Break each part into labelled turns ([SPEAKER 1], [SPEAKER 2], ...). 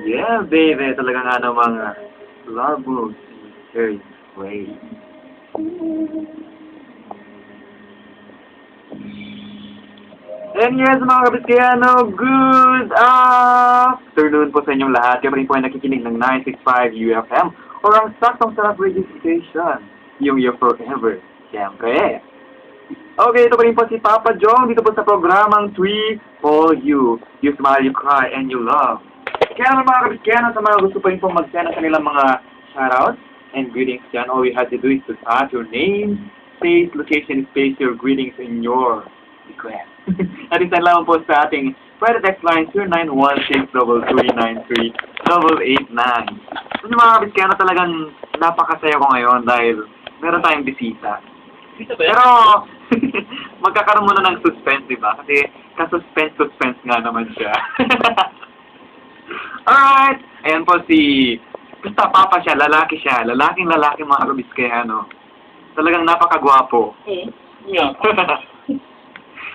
[SPEAKER 1] Yeah, baby. Talaga nga namang love moves. Very way. And yes, mga Kabiskayano, good afternoon po sa inyong lahat. Kayo rin po ay nakikinig ng 965 UFM or ang saktong sarap radio station, yung Your Forever. Siyempre. Okay, ito pa rin po si Papa Jong dito po sa programang Three for You. You smile, you cry, and you love. Kaya naman mga Kabiskayano, sa mga gusto pa rin po mag-send sa kanilang mga shoutouts and greetings dyan, all you have to do is to add your name, space, location, space, your greetings in your request. At isa lang po sa ating Friday text line 0916-239-3889. Yung mga Kabiskayano, talagang napakasaya ko ngayon dahil meron tayong bisita. Pero, magkakaroon muna ng suspense, di ba? Kasi, ka-suspense nga naman siya. Alright! Ayan po si... Basta papa siya, lalaki siya. Lalaking-lalaki mga Kabiskayano. Talagang napakagwapo.
[SPEAKER 2] Yeah.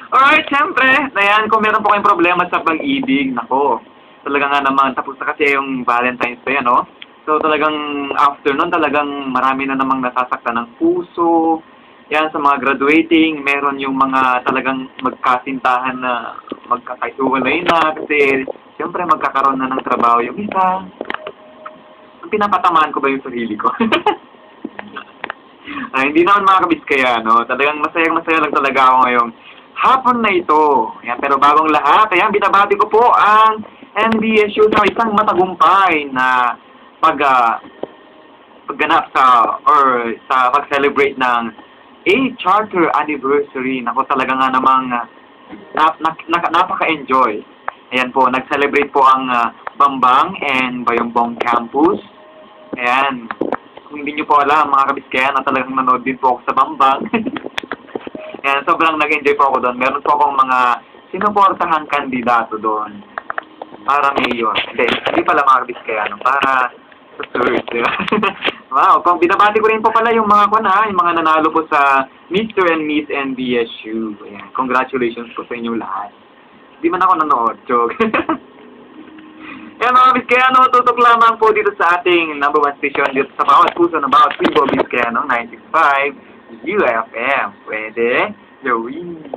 [SPEAKER 1] Alright, siyempre. Ayan, kung meron po kayong problema sa pag-ibig, nako. Talaga nga naman, tapos na kasi yung Valentine's Day, ano? So, talagang after nun, talagang marami na namang nasasaktan ng puso. Yan, sa mga graduating, meron yung mga talagang magkasintahan na magkakahiwalay na kasi siyempre magkakaroon na ng trabaho yung isa. Pinapatamaan ko ba yung sarili ko? Ay, hindi naman mga Kabiskayano. Talagang masaya lang talaga ako ngayong hapon na ito. Yan, pero bagong lahat, ayan, binabati ko po ang NBSU sa isang matagumpay na pagganap sa pag-celebrate ng 8th Charter Anniversary. Nako, talaga nga namang napaka-enjoy. Ayan po, nag-celebrate po ang Bambang and Bayambong Campus. Ayan. Kung hindi nyo po alam, mga Kabiskayano, talagang nanood din po ako sa Bambang. Ayan, sobrang nag-enjoy po ako doon. Meron po akong mga sinuportahan kandidato doon. Para mayor. Hindi pala mga Kabiskayano. Para sa search, di ba? Wow, kung binabati ko rin po pala yung mga yung mga nanalo po sa Mr. and Miss NBSU. Ayan, congratulations po sa inyong lahat. Hindi man ako nanood, joke. Ayan mga Kabiskayano, tutok lamang po dito sa ating number 1 station dito sa bawat puso ng bawat Bibo Kabiskayano, 965 UFM. Pwede? Gawin.